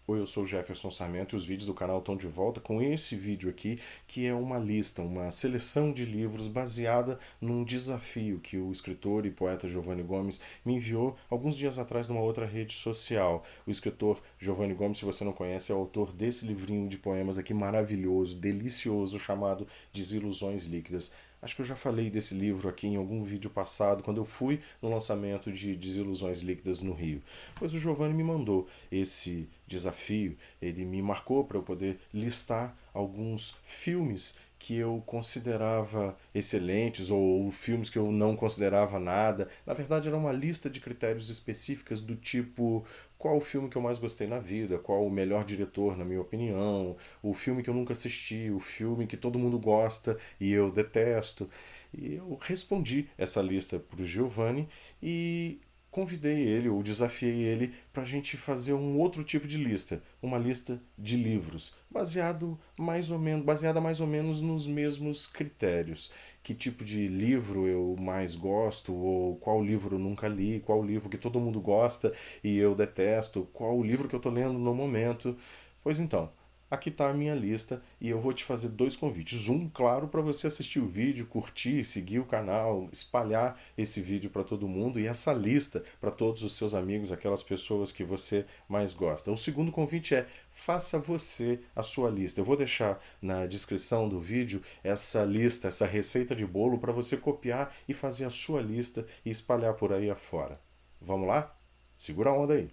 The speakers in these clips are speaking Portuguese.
Oi, eu sou o Jefferson Sarmento e os vídeos do canal estão de volta com esse vídeo aqui, que é uma lista, uma seleção de livros baseada num desafio que o escritor e poeta Giovanni Gomes me enviou alguns dias atrás numa outra rede social. O escritor Giovanni Gomes, se você não conhece, é o autor desse livrinho de poemas aqui maravilhoso, delicioso, chamado Desilusões Líquidas. Acho que eu já falei desse livro aqui em algum vídeo passado, quando eu fui no lançamento de Desilusões Líquidas no Rio. Pois o Giovanni me mandou esse desafio, ele me marcou para eu poder listar alguns filmes que eu considerava excelentes ou filmes que eu não considerava nada. Na verdade, era uma lista de critérios específicas do tipo qual o filme que eu mais gostei na vida, qual o melhor diretor, na minha opinião, o filme que eu nunca assisti, o filme que todo mundo gosta e eu detesto. E eu respondi essa lista para o Giovanni e convidei ele ou desafiei ele para a gente fazer um outro tipo de lista, uma lista de livros, baseada mais ou menos nos mesmos critérios. Que tipo de livro eu mais gosto, ou qual livro eu nunca li, qual livro que todo mundo gosta e eu detesto, qual o livro que eu estou lendo no momento. Pois então, aqui está a minha lista e eu vou te fazer dois convites. Um, claro, para você assistir o vídeo, curtir, seguir o canal, espalhar esse vídeo para todo mundo e essa lista para todos os seus amigos, aquelas pessoas que você mais gosta. O segundo convite é faça você a sua lista. Eu vou deixar na descrição do vídeo essa lista, essa receita de bolo para você copiar e fazer a sua lista e espalhar por aí afora. Vamos lá? Segura a onda aí.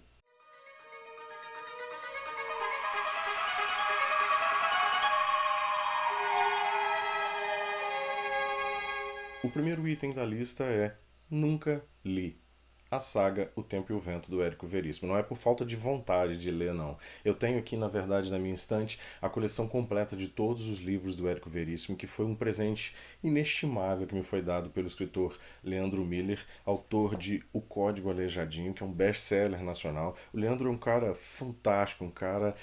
O primeiro item da lista é Nunca Li. A saga O Tempo e o Vento do Érico Veríssimo. Não é por falta de vontade de ler, não. Eu tenho aqui, na verdade, na minha estante, a coleção completa de todos os livros do Érico Veríssimo, que foi um presente inestimável que me foi dado pelo escritor Leandro Miller, autor de O Código Aleijadinho, que é um best-seller nacional. O Leandro é um cara fantástico, um cara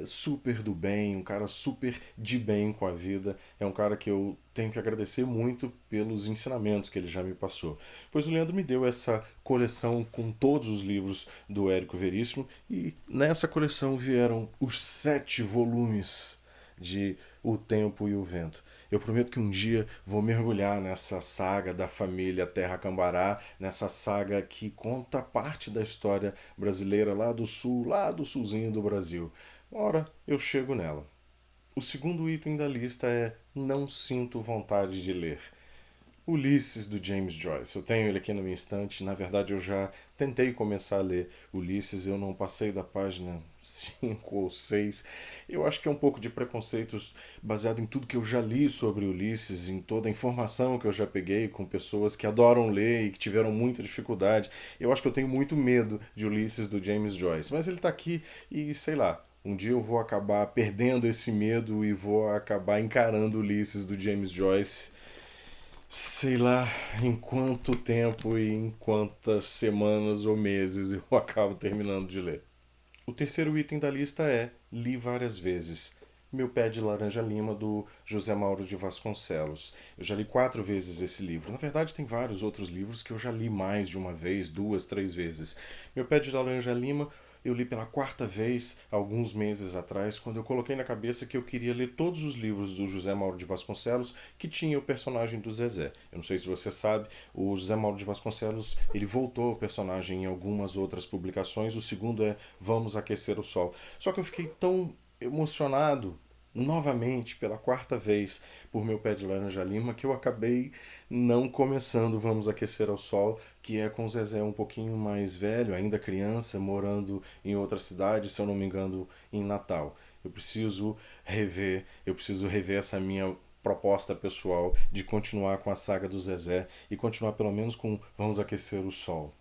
super do bem, um cara super de bem com a vida. É um cara que eu tenho que agradecer muito pelos ensinamentos que ele já me passou. Pois o Leandro me deu essa coleção com todos os livros do Érico Veríssimo e nessa coleção vieram os 7 volumes de O Tempo e o Vento. Eu prometo que um dia vou mergulhar nessa saga da família Terra Cambará, nessa saga que conta parte da história brasileira lá do sul, lá do sulzinho do Brasil. Uma hora eu chego nela. O segundo item da lista é Não Sinto Vontade de Ler. Ulisses do James Joyce. Eu tenho ele aqui na minha estante. Na verdade, eu já tentei começar a ler Ulisses, eu não passei da página 5 ou 6. Eu acho que é um pouco de preconceitos baseado em tudo que eu já li sobre Ulisses, em toda a informação que eu já peguei com pessoas que adoram ler e que tiveram muita dificuldade. Eu acho que eu tenho muito medo de Ulisses do James Joyce, mas ele está aqui e sei lá. Um dia eu vou acabar perdendo esse medo e vou acabar encarando Ulisses do James Joyce, sei lá em quanto tempo e em quantas semanas ou meses eu acabo terminando de ler. O terceiro item da lista é Li Várias Vezes. Meu Pé de Laranja Lima, do José Mauro de Vasconcelos. Eu já li 4 vezes esse livro. Na verdade, tem vários outros livros que eu já li mais de uma vez, 2, 3 vezes. Meu Pé de Laranja Lima eu li pela quarta vez alguns meses atrás, quando eu coloquei na cabeça que eu queria ler todos os livros do José Mauro de Vasconcelos que tinha o personagem do Zezé. Eu não sei se você sabe, o José Mauro de Vasconcelos ele voltou ao personagem em algumas outras publicações. O segundo é Vamos Aquecer o Sol. Só que eu fiquei tão emocionado novamente pela quarta vez por Meu Pé de Laranja Lima que eu acabei não começando Vamos Aquecer ao Sol, que é com o Zezé um pouquinho mais velho, ainda criança, morando em outra cidade, se eu não me engano, em Natal. Eu preciso rever essa minha proposta pessoal de continuar com a saga do Zezé e continuar pelo menos com Vamos Aquecer o Sol.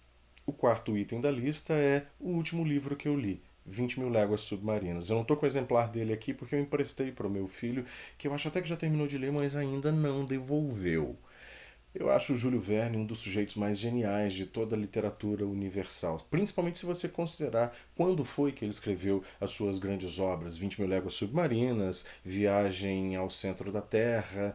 O quarto item da lista é o último livro que eu li, 20 Mil Léguas Submarinas. Eu não estou com o exemplar dele aqui porque eu emprestei para o meu filho, que eu acho até que já terminou de ler, mas ainda não devolveu. Eu acho o Júlio Verne um dos sujeitos mais geniais de toda a literatura universal, principalmente se você considerar quando foi que ele escreveu as suas grandes obras: 20 Mil Léguas Submarinas, Viagem ao Centro da Terra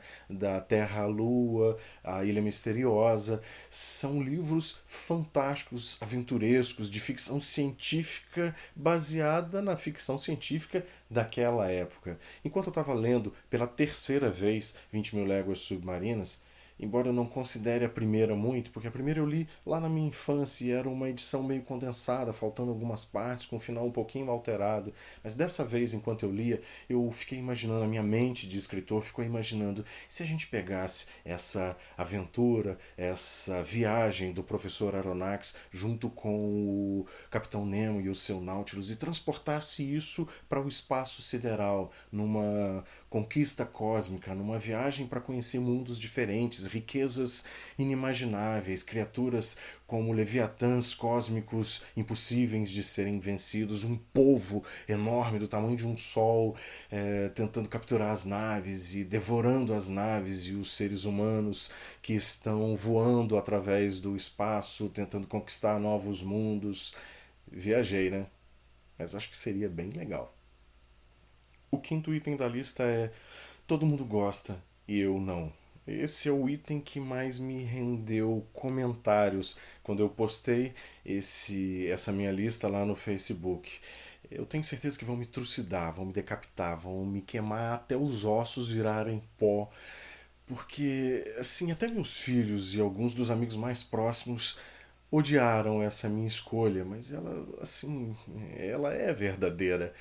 à Lua, A Ilha Misteriosa. São livros fantásticos, aventurescos, de ficção científica baseada na ficção científica daquela época. Enquanto eu estava lendo pela terceira vez 20 Mil Léguas Submarinas, embora eu não considere a primeira muito, porque a primeira eu li lá na minha infância e era uma edição meio condensada, faltando algumas partes, com o final um pouquinho alterado. Mas dessa vez, enquanto eu lia, eu fiquei imaginando, a minha mente de escritor ficou imaginando, se a gente pegasse essa aventura, essa viagem do professor Aronnax junto com o Capitão Nemo e o seu Nautilus e transportasse isso para o espaço sideral, numa conquista cósmica, numa viagem para conhecer mundos diferentes, riquezas inimagináveis, criaturas como leviatãs cósmicos impossíveis de serem vencidos, um povo enorme do tamanho de um sol tentando capturar as naves e devorando as naves e os seres humanos que estão voando através do espaço, tentando conquistar novos mundos. Viajei, né? Mas acho que seria bem legal. O quinto item da lista é: todo mundo gosta e eu não. Esse é o item que mais me rendeu comentários quando eu postei essa minha lista lá no Facebook. Eu tenho certeza que vão me trucidar, vão me decapitar, vão me queimar até os ossos virarem pó, porque assim, até meus filhos e alguns dos amigos mais próximos odiaram essa minha escolha, mas ela, assim, ela é verdadeira.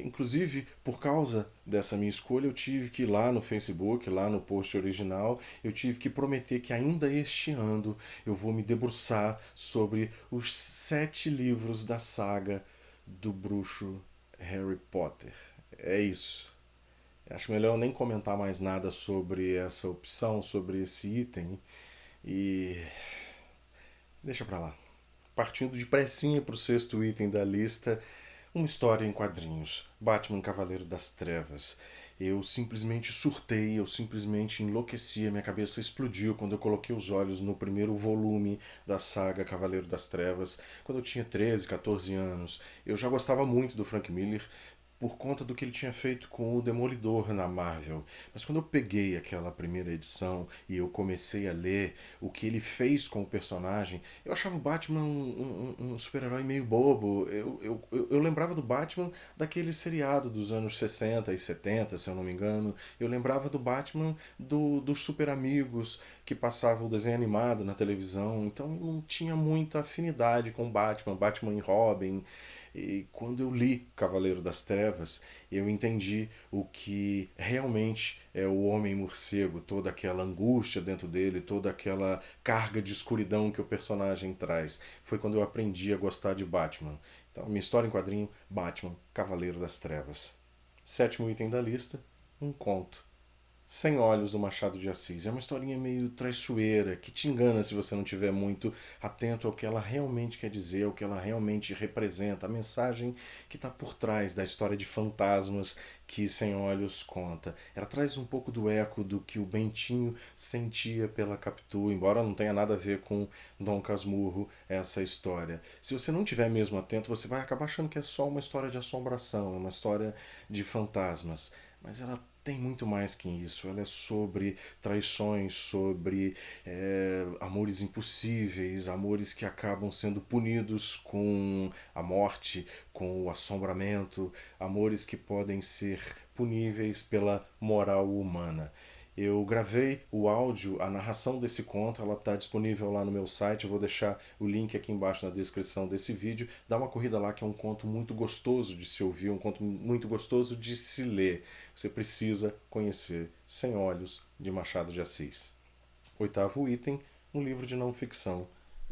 Inclusive, por causa dessa minha escolha, eu tive que ir lá no Facebook, lá no post original, eu tive que prometer que ainda este ano eu vou me debruçar sobre os 7 livros da saga do bruxo Harry Potter. É isso. Acho melhor eu nem comentar mais nada sobre essa opção, sobre esse item, e deixa pra lá. Partindo de pressinha pro sexto item da lista, uma história em quadrinhos. Batman Cavaleiro das Trevas. Eu simplesmente surtei, eu simplesmente enlouqueci, a minha cabeça explodiu quando eu coloquei os olhos no primeiro volume da saga Cavaleiro das Trevas, quando eu tinha 13, 14 anos. Eu já gostava muito do Frank Miller por conta do que ele tinha feito com o Demolidor na Marvel. Mas quando eu peguei aquela primeira edição e eu comecei a ler o que ele fez com o personagem, eu achava o Batman um super-herói meio bobo. Eu lembrava do Batman daquele seriado dos anos 60 e 70, se eu não me engano. Eu lembrava do Batman dos Super Amigos, que passava o desenho animado na televisão. Então eu não tinha muita afinidade com o Batman, Batman e Robin. E quando eu li Cavaleiro das Trevas, eu entendi o que realmente é o Homem-Morcego, toda aquela angústia dentro dele, toda aquela carga de escuridão que o personagem traz. Foi quando eu aprendi a gostar de Batman. Então, minha história em quadrinho: Batman, Cavaleiro das Trevas. Sétimo item da lista: um conto. Sem Olhos, do Machado de Assis. É uma historinha meio traiçoeira, que te engana se você não estiver muito atento ao que ela realmente quer dizer, ao que ela realmente representa, a mensagem que está por trás da história de fantasmas que Sem Olhos conta. Ela traz um pouco do eco do que o Bentinho sentia pela Capitu, embora não tenha nada a ver com Dom Casmurro essa história. Se você não estiver mesmo atento, você vai acabar achando que é só uma história de assombração, uma história de fantasmas. Mas ela tem muito mais que isso. Ela é sobre traições, sobre amores impossíveis, amores que acabam sendo punidos com a morte, com o assombramento, amores que podem ser puníveis pela moral humana. Eu gravei o áudio, a narração desse conto, ela está disponível lá no meu site. Eu vou deixar o link aqui embaixo na descrição desse vídeo. Dá uma corrida lá, que é um conto muito gostoso de se ouvir, um conto muito gostoso de se ler. Você precisa conhecer Sem Olhos, de Machado de Assis. Oitavo item: um livro de não ficção.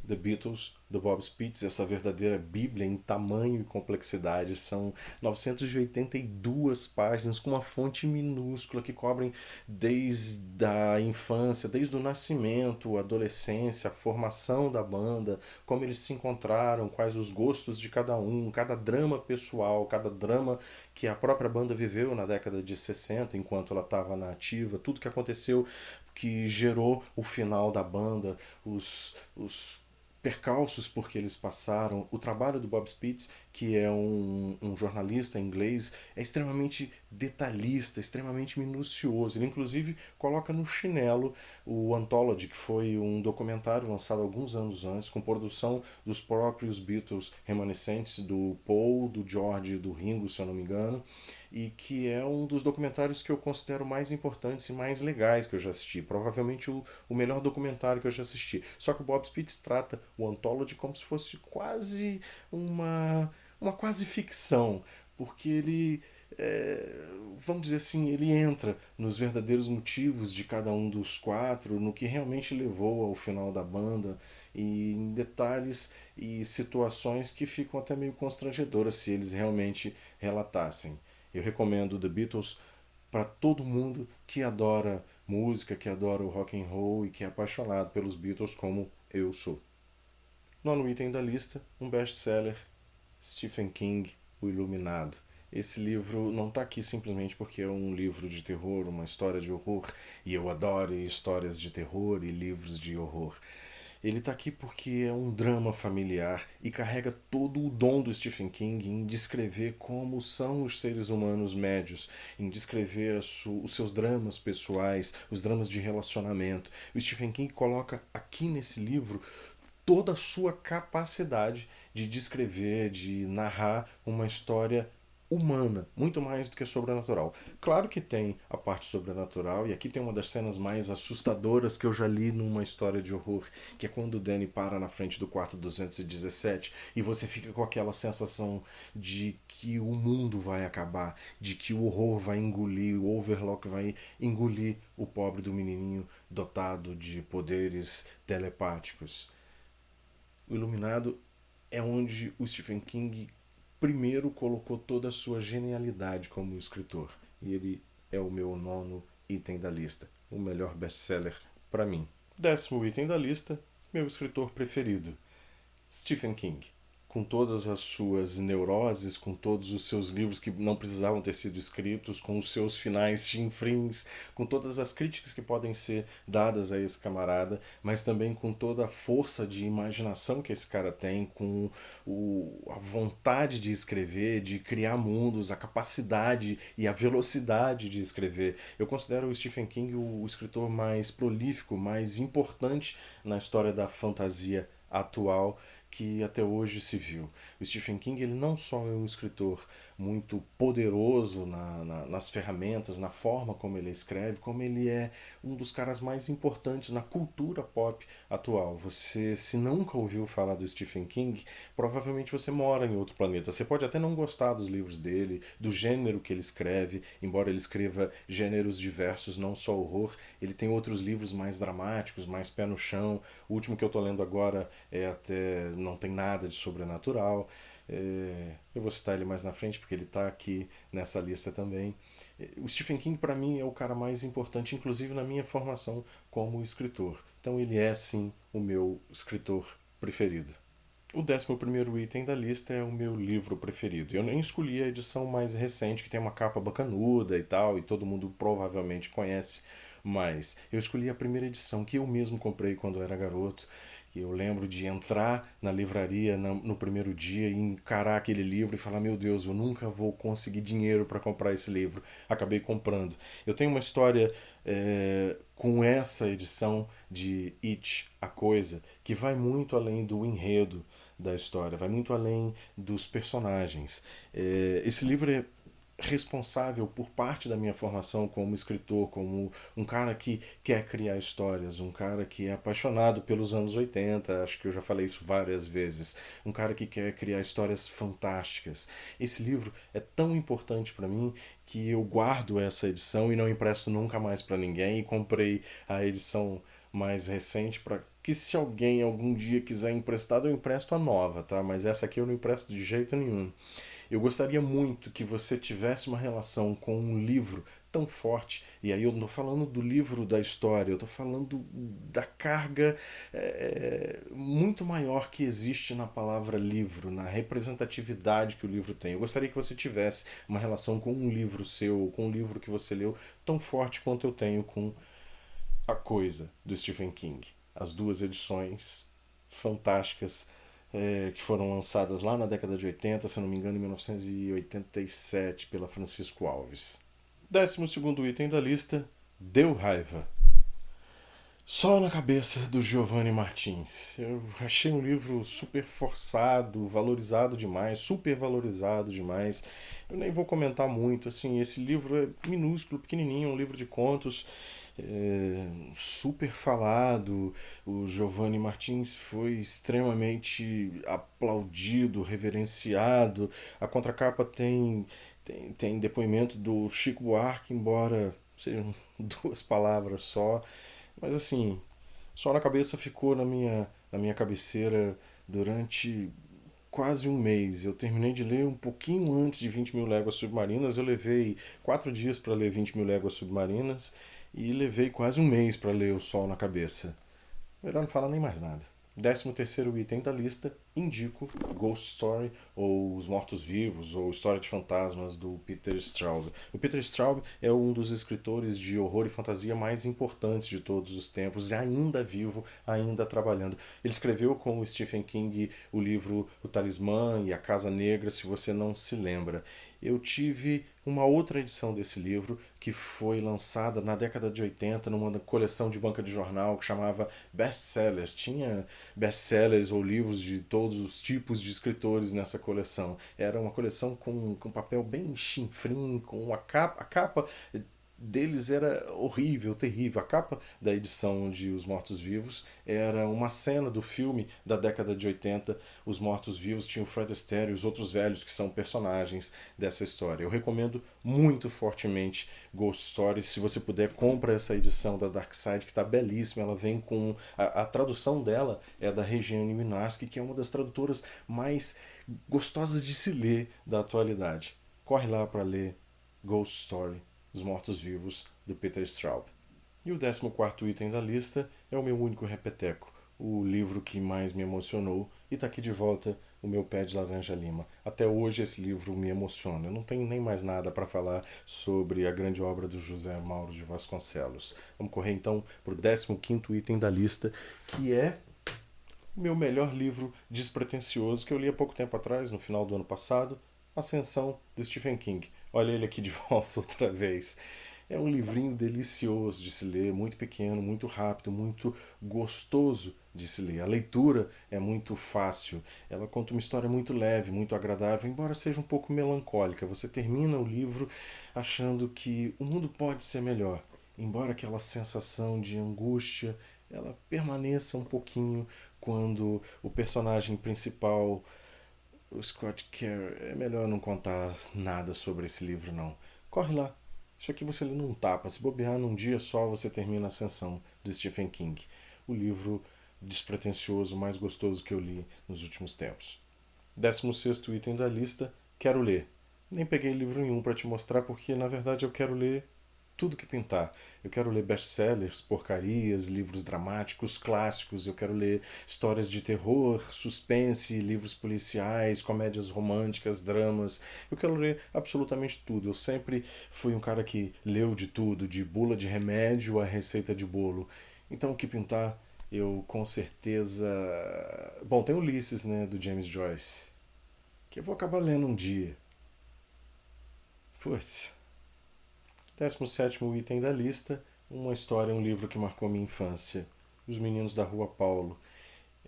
The Beatles, do Bob Spitz, essa verdadeira bíblia em tamanho e complexidade. São 982 páginas com uma fonte minúscula que cobrem desde a infância, desde o nascimento, a adolescência, a formação da banda, como eles se encontraram, quais os gostos de cada um, cada drama pessoal, cada drama que a própria banda viveu na década de 60, enquanto ela estava na ativa, tudo que aconteceu que gerou o final da banda, os percalços por que eles passaram. O trabalho do Bob Spitz, que é um jornalista inglês, é extremamente detalhista, extremamente minucioso. Ele, inclusive, coloca no chinelo o Anthology, que foi um documentário lançado alguns anos antes, com produção dos próprios Beatles remanescentes, do Paul, do George e do Ringo, se eu não me engano, e que é um dos documentários que eu considero mais importantes e mais legais que eu já assisti. Provavelmente o melhor documentário que eu já assisti. Só que o Bob Spitz trata o Anthology como se fosse quase uma quase ficção, porque ele, vamos dizer assim, ele entra nos verdadeiros motivos de cada um dos quatro, no que realmente levou ao final da banda, e em detalhes e situações que ficam até meio constrangedoras se eles realmente relatassem. Eu recomendo The Beatles para todo mundo que adora música, que adora o rock and roll e que é apaixonado pelos Beatles como eu sou. Nono item da lista, um best-seller, Stephen King, O Iluminado. Esse livro não está aqui simplesmente porque é um livro de terror, uma história de horror, e eu adoro histórias de terror e livros de horror. Ele está aqui porque é um drama familiar e carrega todo o dom do Stephen King em descrever como são os seres humanos médios, em descrever os seus dramas pessoais, os dramas de relacionamento. O Stephen King coloca aqui nesse livro toda a sua capacidade de descrever, de narrar uma história humana, muito mais do que sobrenatural. Claro que tem a parte sobrenatural, e aqui tem uma das cenas mais assustadoras que eu já li numa história de horror, que é quando o Danny para na frente do quarto 217 e você fica com aquela sensação de que o mundo vai acabar, de que o horror vai engolir, o Overlock vai engolir o pobre do menininho dotado de poderes telepáticos. O Iluminado é onde o Stephen King primeiro colocou toda a sua genialidade como escritor. E ele é o meu nono item da lista. O melhor best-seller para mim. Décimo item da lista, meu escritor preferido, Stephen King. Com todas as suas neuroses, com todos os seus livros que não precisavam ter sido escritos, com os seus finais chinfrins, com todas as críticas que podem ser dadas a esse camarada, mas também com toda a força de imaginação que esse cara tem, com a vontade de escrever, de criar mundos, a capacidade e a velocidade de escrever. Eu considero o Stephen King o escritor mais prolífico, mais importante na história da fantasia atual que até hoje se viu. O Stephen King ele não só é um escritor muito poderoso nas ferramentas, na forma como ele escreve, como ele é um dos caras mais importantes na cultura pop atual. Você, se nunca ouviu falar do Stephen King, provavelmente você mora em outro planeta. Você pode até não gostar dos livros dele, do gênero que ele escreve, embora ele escreva gêneros diversos, não só horror. Ele tem outros livros mais dramáticos, mais pé no chão. O último que eu estou lendo agora é até não tem nada de sobrenatural. Eu vou citar ele mais na frente porque ele está aqui nessa lista também. O Stephen King para mim é o cara mais importante, inclusive na minha formação como escritor. Então ele é sim o meu escritor preferido. O 11º item da lista é o meu livro preferido. Eu nem escolhi a edição mais recente, que tem uma capa bacanuda e tal, e todo mundo provavelmente conhece, mas eu escolhi a primeira edição, que eu mesmo comprei quando era garoto. E eu lembro de entrar na livraria no primeiro dia e encarar aquele livro e falar: meu Deus, eu nunca vou conseguir dinheiro para comprar esse livro. Acabei comprando. Eu tenho uma história com essa edição de It, a Coisa, que vai muito além do enredo da história, vai muito além dos personagens. Esse livro é responsável por parte da minha formação como escritor, como um cara que quer criar histórias, um cara que é apaixonado pelos anos 80, acho que eu já falei isso várias vezes, um cara que quer criar histórias fantásticas. Esse livro é tão importante para mim que eu guardo essa edição e não empresto nunca mais para ninguém, e comprei a edição mais recente para que, se alguém algum dia quiser emprestado, eu empresto a nova, tá? Mas essa aqui eu não empresto de jeito nenhum. Eu gostaria muito que você tivesse uma relação com um livro tão forte, e aí eu não estou falando do livro da história, eu estou falando da carga muito maior que existe na palavra livro, na representatividade que o livro tem. Eu gostaria que você tivesse uma relação com um livro seu, com um livro que você leu, tão forte quanto eu tenho com A Coisa, do Stephen King. As duas edições fantásticas que foram lançadas lá na década de 80, se não me engano, em 1987, pela Francisco Alves. 12º item da lista, Deu Raiva. Sol na Cabeça, do Giovanni Martins. Eu achei um livro super forçado, valorizado demais, super valorizado demais. Eu nem vou comentar muito, assim, esse livro é minúsculo, pequenininho, um livro de contos, super falado. O Giovanni Martins foi extremamente aplaudido, reverenciado. A contracapa tem depoimento do Chico Buarque, embora sejam duas palavras só. Mas assim, Só na Cabeça ficou na minha cabeceira durante quase um mês. Eu terminei de ler um pouquinho antes de 20 mil léguas submarinas. Eu levei 4 dias para ler 20 mil léguas submarinas e levei quase um mês para ler O Sol na Cabeça. Melhor não falar nem mais nada. 13º item da lista, indico Ghost Story, ou Os Mortos-Vivos, ou História de Fantasmas, do Peter Straub. O Peter Straub é um dos escritores de horror e fantasia mais importantes de todos os tempos, e ainda vivo, ainda trabalhando. Ele escreveu com o Stephen King o livro O Talismã e A Casa Negra, se você não se lembra. Eu tive uma outra edição desse livro que foi lançada na década de 80 numa coleção de banca de jornal que chamava Best Sellers. Tinha best-sellers ou livros de todos os tipos de escritores nessa coleção. Era uma coleção com papel bem chinfrim, com a capa deles era horrível, terrível. A capa da edição de Os Mortos-Vivos era uma cena do filme da década de 80. Os Mortos-Vivos tinham o Fred Astaire e os outros velhos que são personagens dessa história. Eu recomendo muito fortemente Ghost Story. Se você puder, compra essa edição da Dark Side, que está belíssima. Ela vem com... A tradução dela é da Regiane Minarski, que é uma das tradutoras mais gostosas de se ler da atualidade. Corre lá para ler Ghost Story, Os Mortos-Vivos, do Peter Straub. E o 14º item da lista é o meu único repeteco, o livro que mais me emocionou, e está aqui de volta, O Meu Pé de Laranja Lima. Até hoje esse livro me emociona. Eu não tenho nem mais nada para falar sobre a grande obra do José Mauro de Vasconcelos. Vamos correr então para o 15º item da lista, que é o meu melhor livro despretensioso, que eu li há pouco tempo atrás, no final do ano passado, Ascensão, do Stephen King. Olha ele aqui de volta outra vez. É um livrinho delicioso de se ler, muito pequeno, muito rápido, muito gostoso de se ler. A leitura é muito fácil, ela conta uma história muito leve, muito agradável, embora seja um pouco melancólica. Você termina o livro achando que o mundo pode ser melhor, embora aquela sensação de angústia ela permaneça um pouquinho quando o personagem principal, o Scott Kerr, é melhor não contar nada sobre esse livro não. Corre lá. Isso aqui você lê num tapa. Se bobear num dia só, você termina a Ascensão, do Stephen King. O livro despretensioso mais gostoso que eu li nos últimos tempos. 16º item da lista, quero ler. Nem peguei livro nenhum para te mostrar porque, na verdade, eu quero ler tudo que pintar. Eu quero ler best-sellers, porcarias, livros dramáticos, clássicos. Eu quero ler histórias de terror, suspense, livros policiais, comédias românticas, dramas. Eu quero ler absolutamente tudo. Eu sempre fui um cara que leu de tudo, de bula de remédio a receita de bolo. Então, o que pintar, eu com certeza... Bom, tem Ulisses, né, do James Joyce, que eu vou acabar lendo um dia. Putz. 17º item da lista, uma história, um livro que marcou minha infância. Os Meninos da Rua Paulo.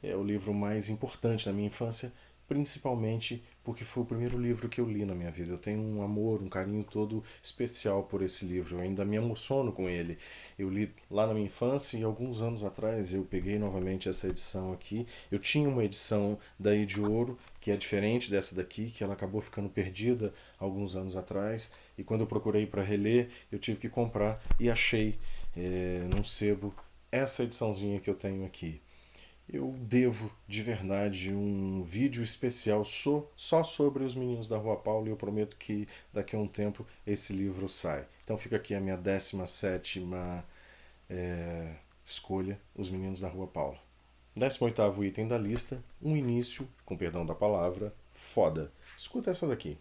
É o livro mais importante da minha infância, principalmente porque foi o primeiro livro que eu li na minha vida. Eu tenho um amor, um carinho todo especial por esse livro. Eu ainda me emociono com ele. Eu li lá na minha infância e alguns anos atrás eu peguei novamente essa edição aqui. Eu tinha uma edição daí de ouro, que é diferente dessa daqui, que ela acabou ficando perdida alguns anos atrás. E quando eu procurei para reler, eu tive que comprar e achei num sebo essa ediçãozinha que eu tenho aqui. Eu devo de verdade um vídeo especial só sobre os Meninos da Rua Paulo e eu prometo que daqui a um tempo esse livro sai. Então fica aqui a minha 17ª escolha, Os Meninos da Rua Paulo. 18º item da lista, um início, com perdão da palavra, foda. Escuta essa daqui.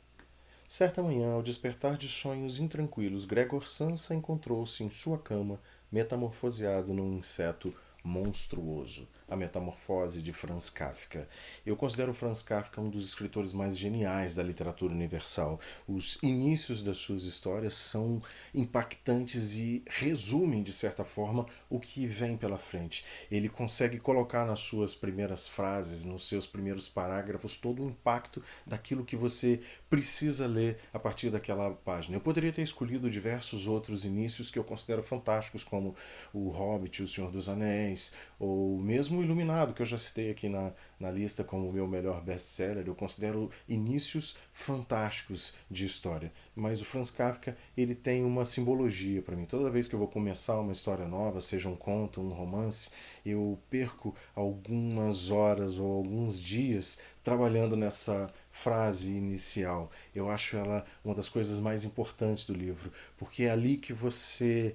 Certa manhã, ao despertar de sonhos intranquilos, Gregor Samsa encontrou-se em sua cama, metamorfoseado num inseto monstruoso. A Metamorfose de Franz Kafka. Eu considero Franz Kafka um dos escritores mais geniais da literatura universal. Os inícios das suas histórias são impactantes e resumem, de certa forma, o que vem pela frente. Ele consegue colocar nas suas primeiras frases, nos seus primeiros parágrafos, todo o impacto daquilo que você precisa ler a partir daquela página. Eu poderia ter escolhido diversos outros inícios que eu considero fantásticos, como O Hobbit, O Senhor dos Anéis, ou mesmo O Iluminado, que eu já citei aqui na lista como o meu melhor best-seller. Eu considero inícios fantásticos de história. Mas o Franz Kafka, ele tem uma simbologia para mim. Toda vez que eu vou começar uma história nova, seja um conto, um romance, eu perco algumas horas ou alguns dias trabalhando nessa frase inicial. Eu acho ela uma das coisas mais importantes do livro, porque é ali que você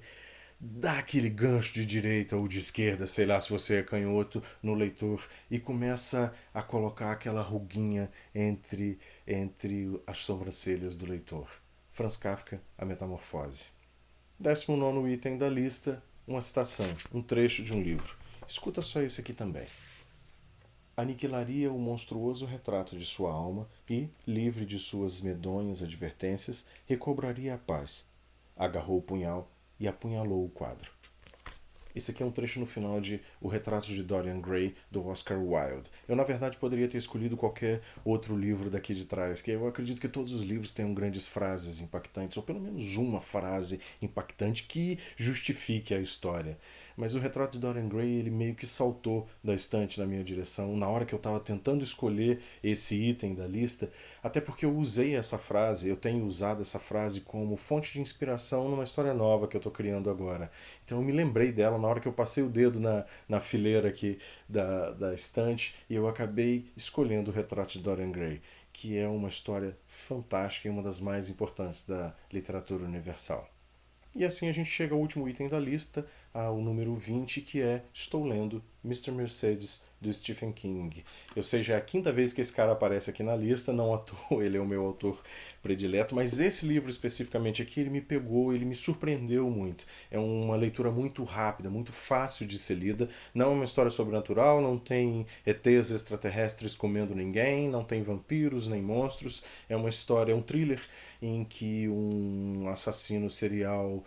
dá aquele gancho de direita ou de esquerda, sei lá se você é canhoto, no leitor e começa a colocar aquela ruguinha entre as sobrancelhas do leitor. Franz Kafka, A Metamorfose. 19º item da lista, uma citação, um trecho de um livro. Escuta só esse aqui também. Aniquilaria o monstruoso retrato de sua alma e, livre de suas medonhas advertências, recobraria a paz. Agarrou o punhal e apunhalou o quadro. Esse aqui é um trecho no final de O Retrato de Dorian Gray, do Oscar Wilde. Eu, na verdade, poderia ter escolhido qualquer outro livro daqui de trás, que eu acredito que todos os livros tenham grandes frases impactantes, ou pelo menos uma frase impactante que justifique a história. Mas O Retrato de Dorian Gray, ele meio que saltou da estante na minha direção, na hora que eu estava tentando escolher esse item da lista, até porque eu usei essa frase, eu tenho usado essa frase como fonte de inspiração numa história nova que eu estou criando agora. Então eu me lembrei dela na hora que eu passei o dedo na fileira aqui da estante e eu acabei escolhendo O Retrato de Dorian Gray, que é uma história fantástica e uma das mais importantes da literatura universal. E assim a gente chega ao último item da lista, ao número 20, que é Estou lendo Mr. Mercedes, do Stephen King. Eu sei, já é a quinta vez que esse cara aparece aqui na lista, não à toa, ele é o meu autor predileto, mas esse livro especificamente aqui, ele me pegou, ele me surpreendeu muito. É uma leitura muito rápida, muito fácil de ser lida, não é uma história sobrenatural, não tem ETs extraterrestres comendo ninguém, não tem vampiros nem monstros, é uma história, é um thriller em que um assassino serial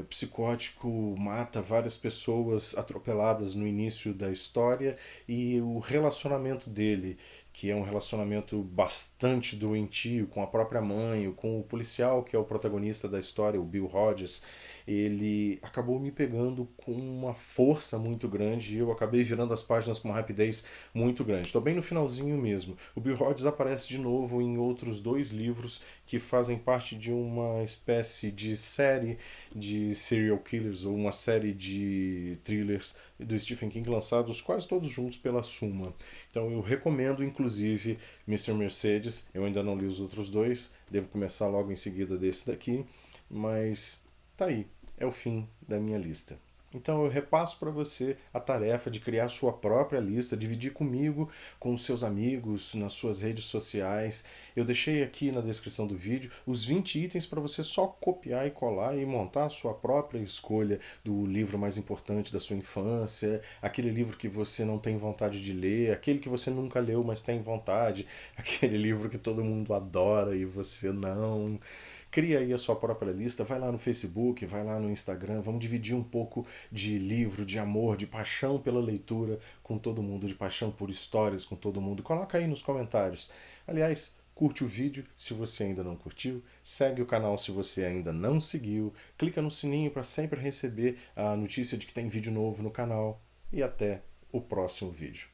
psicótico mata várias pessoas atropeladas no início da história e o relacionamento dele, que é um relacionamento bastante doentio com a própria mãe, com o policial que é o protagonista da história, o Bill Hodges, ele acabou me pegando com uma força muito grande e eu acabei virando as páginas com uma rapidez muito grande. Estou bem no finalzinho mesmo. O Bill Hodges aparece de novo em outros dois livros que fazem parte de uma espécie de série de serial killers ou uma série de thrillers do Stephen King lançados quase todos juntos pela Suma. Então eu recomendo inclusive Mr. Mercedes. Eu ainda não li os outros dois, devo começar logo em seguida desse daqui, mas tá aí, é o fim da minha lista. Então eu repasso para você a tarefa de criar sua própria lista, dividir comigo, com os seus amigos, nas suas redes sociais. Eu deixei aqui na descrição do vídeo os 20 itens para você só copiar e colar e montar a sua própria escolha do livro mais importante da sua infância, aquele livro que você não tem vontade de ler, aquele que você nunca leu, mas tem vontade, aquele livro que todo mundo adora e você não. Cria aí a sua própria lista, vai lá no Facebook, vai lá no Instagram, vamos dividir um pouco de livro, de amor, de paixão pela leitura com todo mundo, de paixão por histórias com todo mundo. Coloca aí nos comentários. Aliás, curte o vídeo se você ainda não curtiu, segue o canal se você ainda não seguiu, clica no sininho para sempre receber a notícia de que tem vídeo novo no canal e até o próximo vídeo.